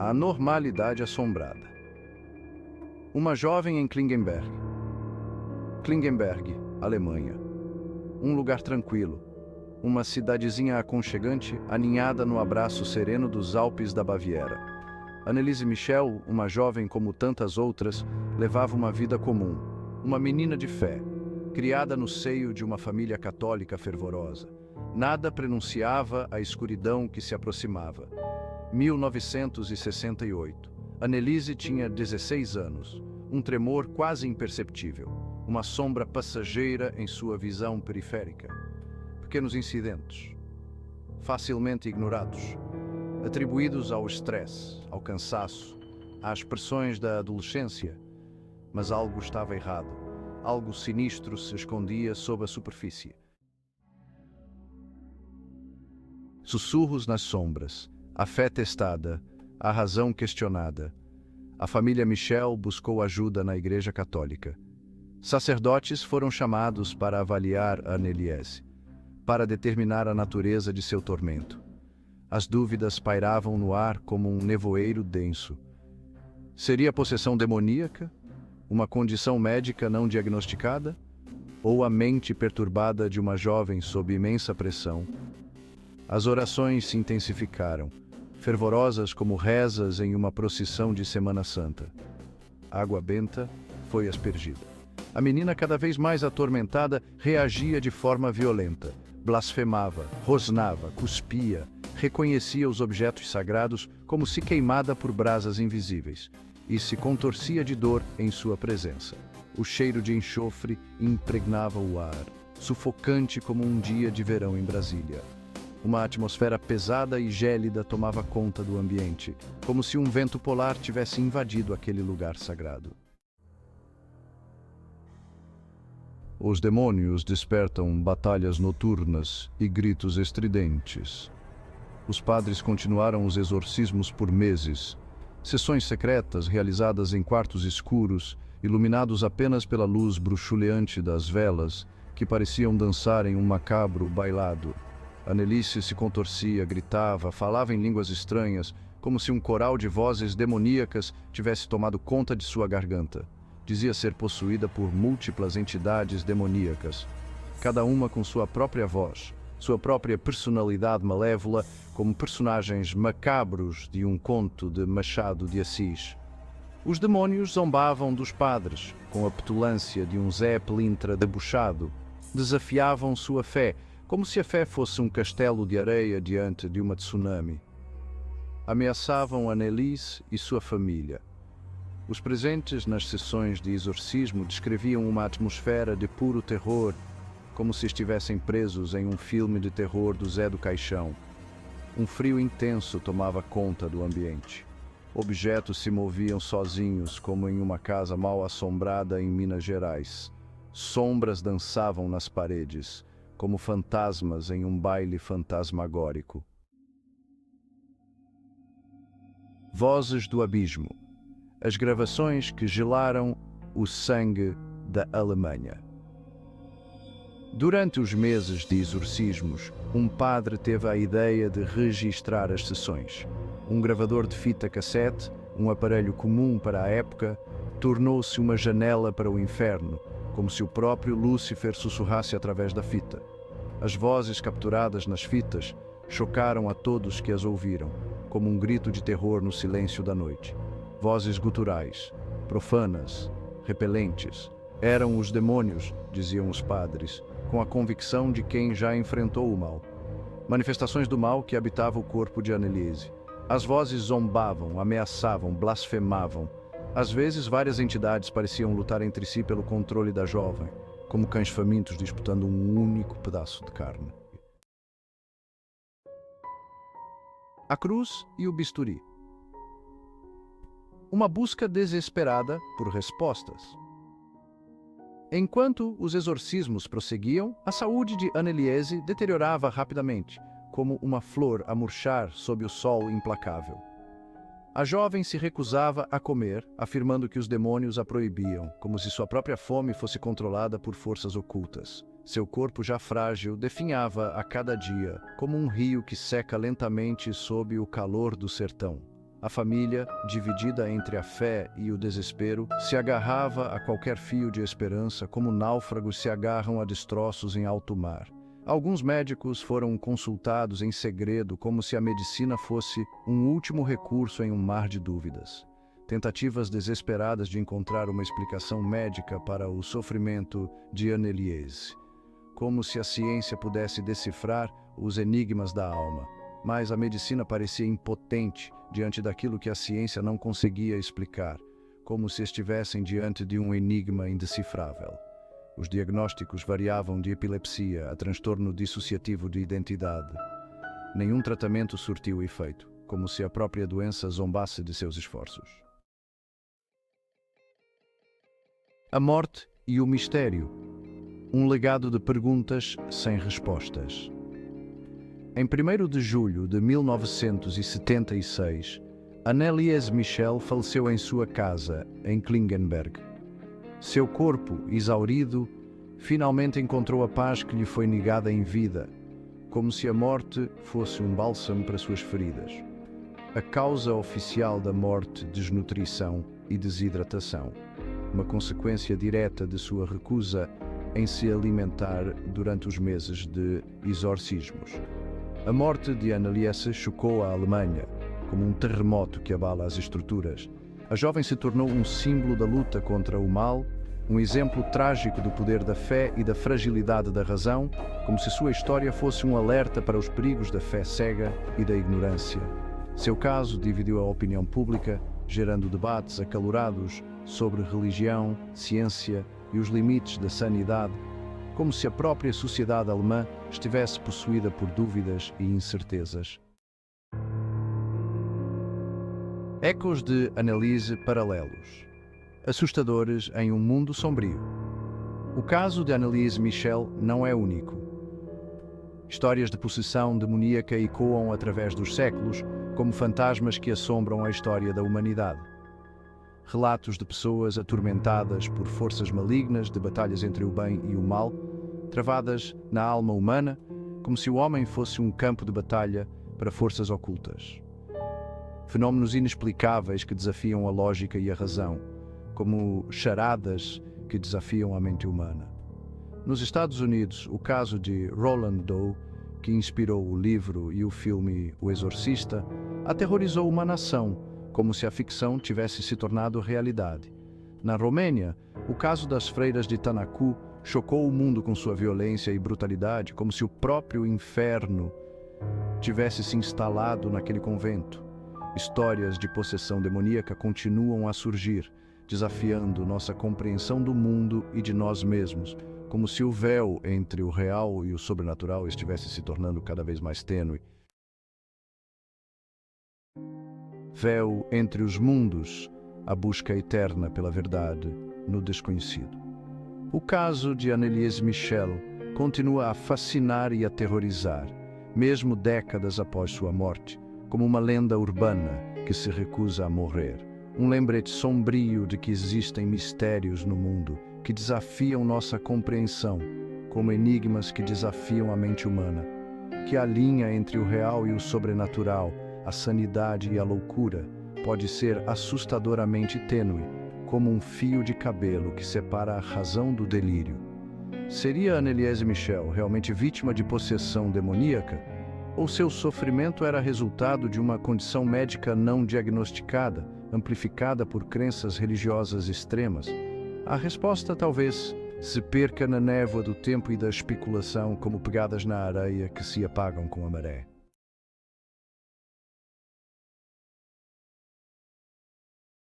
A normalidade assombrada. Uma jovem em Klingenberg. Klingenberg, Alemanha. Um lugar tranquilo. Uma cidadezinha aconchegante, aninhada no abraço sereno dos Alpes da Baviera. Anneliese Michel, uma jovem como tantas outras, levava uma vida comum. Uma menina de fé, criada no seio de uma família católica fervorosa. Nada prenunciava a escuridão que se aproximava. 1968. Anneliese tinha 16 anos. Um tremor quase imperceptível. Uma sombra passageira em sua visão periférica. Pequenos incidentes, facilmente ignorados, atribuídos ao estresse, ao cansaço, às pressões da adolescência. Mas algo estava errado. Algo sinistro se escondia sob a superfície. Sussurros nas sombras, a fé testada, a razão questionada. A família Michel buscou ajuda na Igreja Católica. Sacerdotes foram chamados para avaliar Anneliese, para determinar a natureza de seu tormento. As dúvidas pairavam no ar como um nevoeiro denso. Seria possessão demoníaca? Uma condição médica não diagnosticada? Ou a mente perturbada de uma jovem sob imensa pressão? As orações se intensificaram, fervorosas como rezas em uma procissão de Semana Santa. A água benta foi aspergida. A menina, cada vez mais atormentada, reagia de forma violenta. Blasfemava, rosnava, cuspia, reconhecia os objetos sagrados como se queimada por brasas invisíveis, e se contorcia de dor em sua presença. O cheiro de enxofre impregnava o ar, sufocante como um dia de verão em Brasília. Uma atmosfera pesada e gélida tomava conta do ambiente, como se um vento polar tivesse invadido aquele lugar sagrado. Os demônios despertam batalhas noturnas e gritos estridentes. Os padres continuaram os exorcismos por meses, sessões secretas realizadas em quartos escuros, iluminados apenas pela luz bruxuleante das velas, que pareciam dançar em um macabro bailado. Anneliese se contorcia, gritava, falava em línguas estranhas, como se um coral de vozes demoníacas tivesse tomado conta de sua garganta. Dizia ser possuída por múltiplas entidades demoníacas, cada uma com sua própria voz, sua própria personalidade malévola, como personagens macabros de um conto de Machado de Assis. Os demônios zombavam dos padres, com a petulância de um Zé Pelintra debochado. Desafiavam sua fé, como se a fé fosse um castelo de areia diante de uma tsunami. Ameaçavam Anneliese e sua família. Os presentes nas sessões de exorcismo descreviam uma atmosfera de puro terror, como se estivessem presos em um filme de terror do Zé do Caixão. Um frio intenso tomava conta do ambiente. Objetos se moviam sozinhos, como em uma casa mal assombrada em Minas Gerais. Sombras dançavam nas paredes, como fantasmas em um baile fantasmagórico. Vozes do abismo. As gravações que gelaram o sangue da Alemanha. Durante os meses de exorcismos, um padre teve a ideia de registrar as sessões. Um gravador de fita cassete, um aparelho comum para a época, tornou-se uma janela para o inferno, como se o próprio Lúcifer sussurrasse através da fita. As vozes capturadas nas fitas chocaram a todos que as ouviram, como um grito de terror no silêncio da noite. Vozes guturais, profanas, repelentes. Eram os demônios, diziam os padres, com a convicção de quem já enfrentou o mal. Manifestações do mal que habitava o corpo de Anneliese. As vozes zombavam, ameaçavam, blasfemavam. Às vezes, várias entidades pareciam lutar entre si pelo controle da jovem, como cães famintos disputando um único pedaço de carne. A cruz e o bisturi. Uma busca desesperada por respostas. Enquanto os exorcismos prosseguiam, a saúde de Anneliese deteriorava rapidamente, como uma flor a murchar sob o sol implacável. A jovem se recusava a comer, afirmando que os demônios a proibiam, como se sua própria fome fosse controlada por forças ocultas. Seu corpo já frágil definhava a cada dia, como um rio que seca lentamente sob o calor do sertão. A família, dividida entre a fé e o desespero, se agarrava a qualquer fio de esperança como náufragos se agarram a destroços em alto mar. Alguns médicos foram consultados em segredo como se a medicina fosse um último recurso em um mar de dúvidas. Tentativas desesperadas de encontrar uma explicação médica para o sofrimento de Anneliese, como se a ciência pudesse decifrar os enigmas da alma. Mas a medicina parecia impotente diante daquilo que a ciência não conseguia explicar, como se estivessem diante de um enigma indecifrável. Os diagnósticos variavam de epilepsia a transtorno dissociativo de identidade. Nenhum tratamento surtiu efeito, como se a própria doença zombasse de seus esforços. A morte e o mistério. Um legado de perguntas sem respostas. Em 1º de julho de 1976, Anneliese Michel faleceu em sua casa, em Klingenberg. Seu corpo, exaurido, finalmente encontrou a paz que lhe foi negada em vida, como se a morte fosse um bálsamo para suas feridas. A causa oficial da morte, desnutrição e desidratação, uma consequência direta de sua recusa em se alimentar durante os meses de exorcismos. A morte de Anneliese chocou a Alemanha, como um terremoto que abala as estruturas. A jovem se tornou um símbolo da luta contra o mal, um exemplo trágico do poder da fé e da fragilidade da razão, como se sua história fosse um alerta para os perigos da fé cega e da ignorância. Seu caso dividiu a opinião pública, gerando debates acalorados sobre religião, ciência e os limites da sanidade, como se a própria sociedade alemã estivesse possuída por dúvidas e incertezas. Ecos de Anneliese paralelos. Assustadores em um mundo sombrio. O caso de Anneliese Michel não é único. Histórias de possessão demoníaca ecoam através dos séculos, como fantasmas que assombram a história da humanidade. Relatos de pessoas atormentadas por forças malignas, de batalhas entre o bem e o mal, travadas na alma humana, como se o homem fosse um campo de batalha para forças ocultas. Fenómenos inexplicáveis que desafiam a lógica e a razão, como charadas que desafiam a mente humana. Nos Estados Unidos, o caso de Roland Doe, que inspirou o livro e o filme O Exorcista, aterrorizou uma nação, como se a ficção tivesse se tornado realidade. Na Romênia, o caso das freiras de Tanacu chocou o mundo com sua violência e brutalidade, como se o próprio inferno tivesse se instalado naquele convento. Histórias de possessão demoníaca continuam a surgir, desafiando nossa compreensão do mundo e de nós mesmos, como se o véu entre o real e o sobrenatural estivesse se tornando cada vez mais tênue. Véu entre os mundos, a busca eterna pela verdade no desconhecido. O caso de Anneliese Michel continua a fascinar e aterrorizar, mesmo décadas após sua morte, como uma lenda urbana que se recusa a morrer. Um lembrete sombrio de que existem mistérios no mundo que desafiam nossa compreensão, como enigmas que desafiam a mente humana, que a linha entre o real e o sobrenatural, a sanidade e a loucura, pode ser assustadoramente tênue, como um fio de cabelo que separa a razão do delírio. Seria Anneliese Michel realmente vítima de possessão demoníaca? Ou seu sofrimento era resultado de uma condição médica não diagnosticada, amplificada por crenças religiosas extremas? A resposta talvez se perca na névoa do tempo e da especulação, como pegadas na areia que se apagam com a maré.